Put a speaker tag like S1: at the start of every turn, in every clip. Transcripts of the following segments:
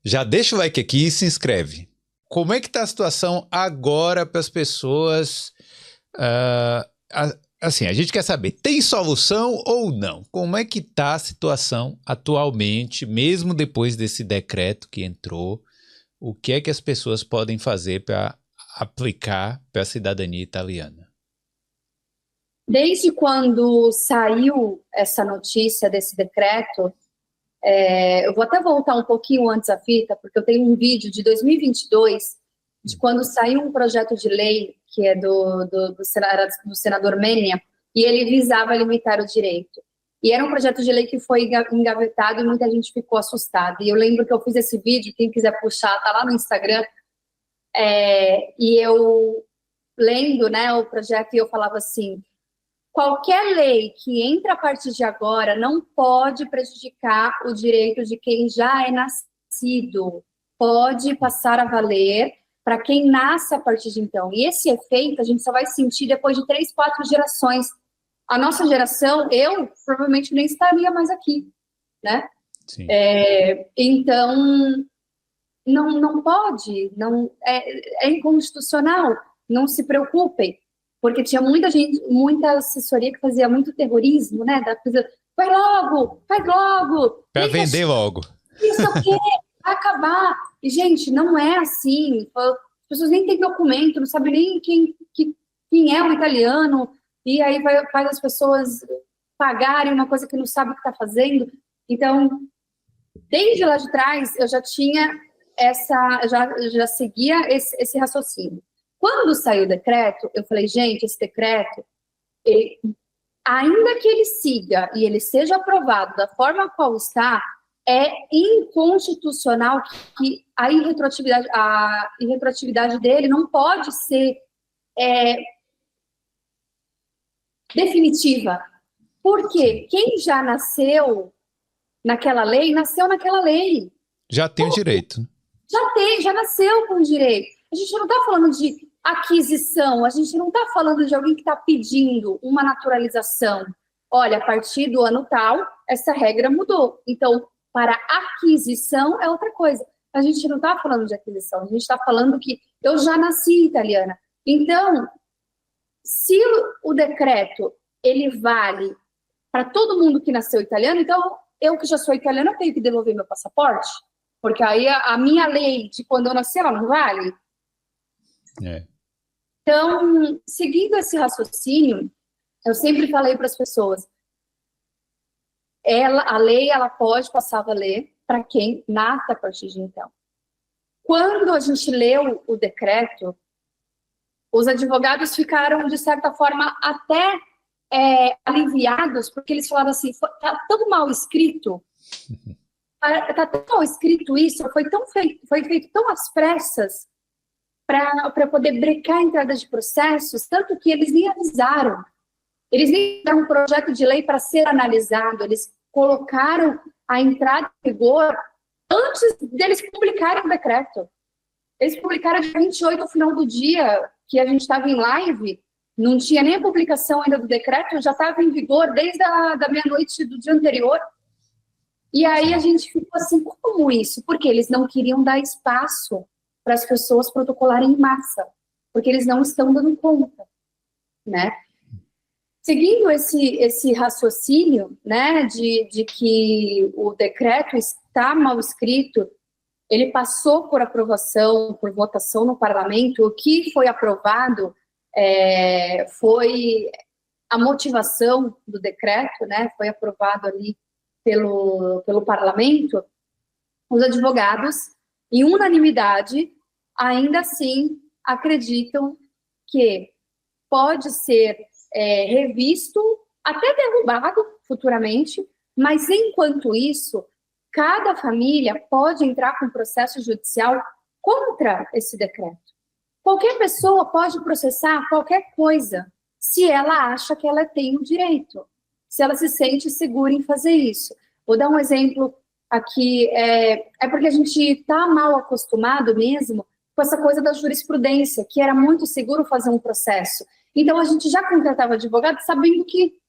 S1: Já deixa o like aqui e se inscreve. Como é que está a situação agora para as pessoas? Assim, a gente quer saber, tem solução ou não? Como é que está a situação atualmente, mesmo depois desse decreto que entrou? O que é que as pessoas podem fazer para aplicar para a cidadania italiana?
S2: Desde quando saiu essa notícia desse decreto, eu vou até voltar um pouquinho antes a fita, porque eu tenho um vídeo de 2022, de quando saiu um projeto de lei, que é do senador Menia, e ele visava limitar o direito. E era um projeto de lei que foi engavetado e muita gente ficou assustada. E eu lembro que eu fiz esse vídeo, quem quiser puxar, tá lá no Instagram, e eu lendo, né, o projeto, e eu falava assim: qualquer lei que entra a partir de agora não pode prejudicar o direito de quem já é nascido. Pode passar a valer para quem nasce a partir de então. E esse efeito a gente só vai sentir depois de 3, 4 gerações. A nossa geração, eu provavelmente nem estaria mais aqui, né?
S1: Sim.
S2: Então, não pode, é inconstitucional, não se preocupem. Porque tinha muita gente, muita assessoria que fazia muito terrorismo, né? Da coisa, faz logo.
S1: Para vender logo.
S2: Isso aqui vai acabar. E, gente, não é assim. As pessoas nem têm documento, não sabem nem quem é o italiano. E aí faz as pessoas pagarem uma coisa que não sabe o que está fazendo. Então, desde lá de trás, eu já tinha já seguia esse raciocínio. Quando saiu o decreto, eu falei, gente, esse decreto, ainda que ele siga e ele seja aprovado da forma qual está, é inconstitucional que a irretroatividade dele não pode ser definitiva. Porque quem já nasceu naquela lei, nasceu naquela lei.
S1: Já tem o direito.
S2: Já nasceu com o direito. A gente não está falando de aquisição, a gente não está falando de alguém que está pedindo uma naturalização. Olha, a partir do ano tal, essa regra mudou. Então, para aquisição é outra coisa. A gente não está falando de aquisição, a gente está falando que eu já nasci italiana. Então, se o decreto ele vale para todo mundo que nasceu italiano, então eu que já sou italiana, eu tenho que devolver meu passaporte? Porque aí a minha lei de quando eu nasci, ela não vale? Então, seguindo esse raciocínio, eu sempre falei para as pessoas, a lei ela pode passar a valer para quem nasce a partir de então. Quando a gente leu o decreto, os advogados ficaram, de certa forma, até aliviados, porque eles falaram assim, está tão mal escrito, está tão mal escrito isso, foi feito tão às pressas, para poder brecar a entrada de processos, tanto que eles nem avisaram. Eles nem deram um projeto de lei para ser analisado, eles colocaram a entrada em vigor antes deles publicarem o decreto. Eles publicaram dia 28, no final do dia, que a gente estava em live, não tinha nem a publicação ainda do decreto, já estava em vigor desde a meia-noite do dia anterior. E aí a gente ficou assim, como isso? Porque eles não queriam dar espaço para as pessoas protocolarem em massa, porque eles não estão dando conta, né? Seguindo esse raciocínio, né, de que o decreto está mal escrito, ele passou por aprovação, por votação no parlamento, o que foi aprovado foi a motivação do decreto, né, foi aprovado ali pelo parlamento, os advogados, em unanimidade, ainda assim acreditam que pode ser revisto, até derrubado futuramente, mas enquanto isso, cada família pode entrar com processo judicial contra esse decreto. Qualquer pessoa pode processar qualquer coisa, se ela acha que ela tem o direito, se ela se sente segura em fazer isso. Vou dar um exemplo aqui, porque a gente está mal acostumado mesmo com essa coisa da jurisprudência, que era muito seguro fazer um processo. Então, a gente já contratava advogado sabendo que,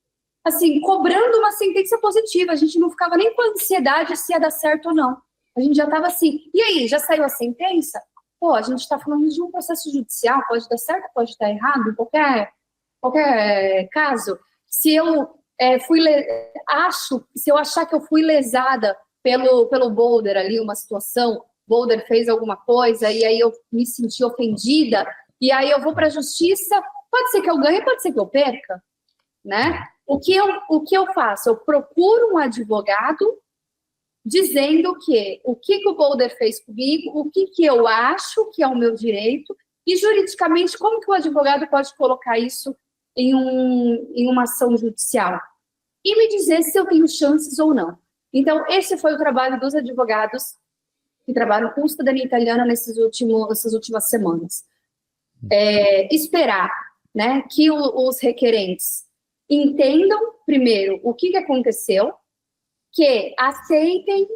S2: assim, cobrando uma sentença positiva, a gente não ficava nem com ansiedade se ia dar certo ou não. A gente já estava assim, e aí, já saiu a sentença? Pô, a gente está falando de um processo judicial, pode dar certo, pode dar errado, em qualquer caso. Se eu se eu achar que eu fui lesada pelo Boulder ali, uma situação, Boulder fez alguma coisa, e aí eu me senti ofendida, e aí eu vou para a justiça, pode ser que eu ganhe, pode ser que eu perca, né? O que eu faço? Eu procuro um advogado dizendo o que o Boulder fez comigo, o que eu acho que é o meu direito, e juridicamente, como que o advogado pode colocar isso em uma ação judicial? E me dizer se eu tenho chances ou não. Então, esse foi o trabalho dos advogados que trabalham com cidadania italiana nessas últimas semanas. Esperar, né, que os requerentes entendam, primeiro, o que aconteceu, que aceitem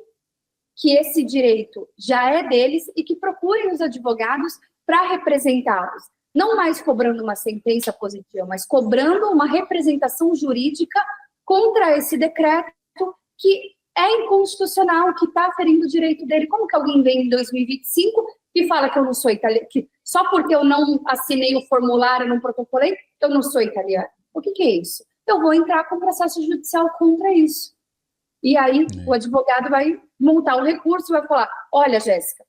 S2: que esse direito já é deles e que procurem os advogados para representá-los. Não mais cobrando uma sentença positiva, mas cobrando uma representação jurídica contra esse decreto que é inconstitucional, que está ferindo o direito dele. Como que alguém vem em 2025 e fala que eu não sou italiana, que só porque eu não assinei o formulário, não protocolei, eu não sou italiana? O que é isso? Eu vou entrar com processo judicial contra isso. E aí o advogado vai montar um recurso e vai falar, olha, Jéssica,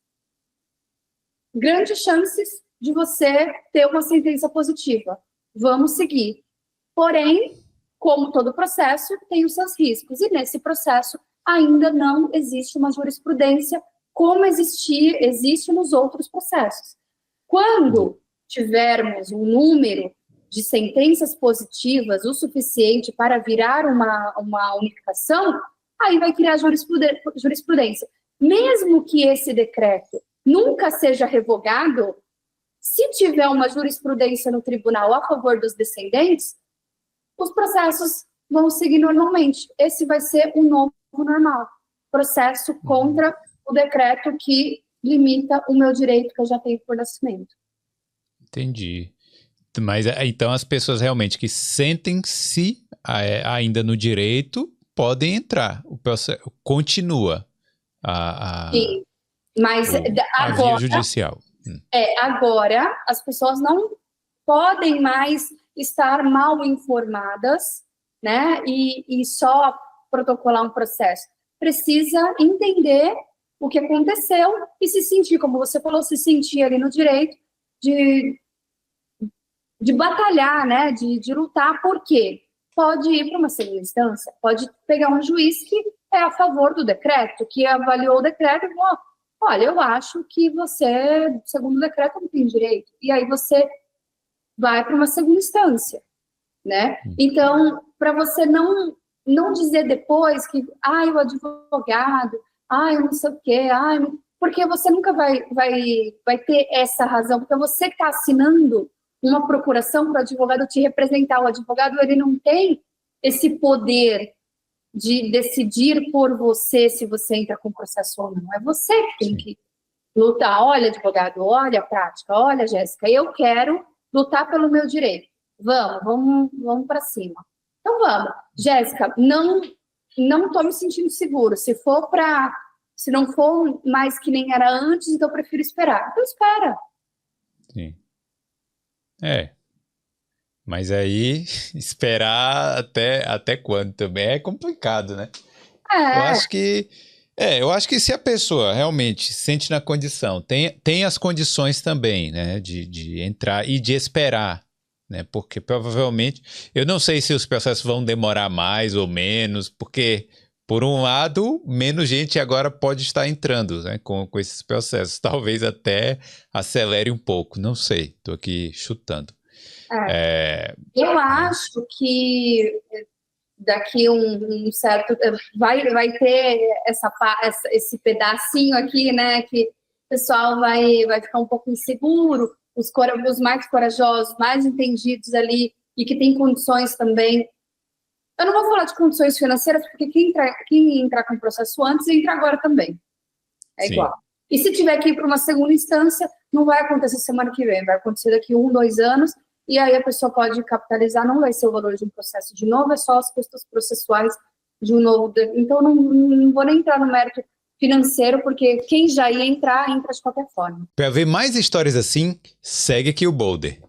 S2: grandes chances de você ter uma sentença positiva. Vamos seguir. Porém, como todo processo, tem os seus riscos. E nesse processo ainda não existe uma jurisprudência como existe nos outros processos. Quando tivermos um número de sentenças positivas o suficiente para virar uma unificação, aí vai criar jurisprudência. Mesmo que esse decreto nunca seja revogado, se tiver uma jurisprudência no tribunal a favor dos descendentes, os processos vão seguir normalmente. Esse vai ser o novo normal. Processo contra o decreto que limita o meu direito que eu já tenho por nascimento.
S1: Entendi. Mas então as pessoas realmente que sentem-se ainda no direito podem entrar. O processo continua
S2: Sim, mas
S1: a via judicial.
S2: Agora as pessoas não podem mais estar mal informadas, né? E só protocolar um processo. Precisa entender o que aconteceu e se sentir, como você falou, se sentir ali no direito de batalhar, né? De lutar. Por quê? Pode ir para uma segunda instância, pode pegar um juiz que é a favor do decreto, que avaliou o decreto e falou, olha, eu acho que você, segundo o decreto, não tem direito. E aí você vai para uma segunda instância, né? Então, para você não dizer depois que, o advogado, eu não sei o quê, porque você nunca vai ter essa razão, porque você que está assinando uma procuração para o advogado te representar. O advogado, ele não tem esse poder de decidir por você se você entra com processo ou não. É você que tem que lutar. Olha, advogado, olha a prática, olha, Jéssica, eu quero lutar pelo meu direito. Vamos para cima. Então vamos. Jéssica, não estou me sentindo seguro. Se não for mais que nem era antes, então eu prefiro esperar. Então espera.
S1: Sim. Mas aí esperar até quando também é complicado, né? Eu acho que se a pessoa realmente se sente na condição, tem as condições também, né, de entrar e de esperar, né, porque provavelmente, eu não sei se os processos vão demorar mais ou menos, porque, por um lado, menos gente agora pode estar entrando, né, com esses processos, talvez até acelere um pouco, não sei, estou aqui chutando.
S2: Eu acho que daqui um certo... Vai ter esse pedacinho aqui, né? Que o pessoal vai ficar um pouco inseguro, os mais corajosos, mais entendidos ali, e que tem condições também. Eu não vou falar de condições financeiras, porque quem entrar com o processo antes, entra agora também. É igual. E se tiver que ir para uma segunda instância, não vai acontecer semana que vem, vai acontecer daqui 1, 2 anos, e aí a pessoa pode capitalizar, não vai ser o valor de um processo de novo, é só as custas processuais de um novo... Então, não vou nem entrar no mérito financeiro, porque quem já ia entrar, entra de qualquer forma.
S1: Para ver mais histórias assim, segue aqui o Boulder.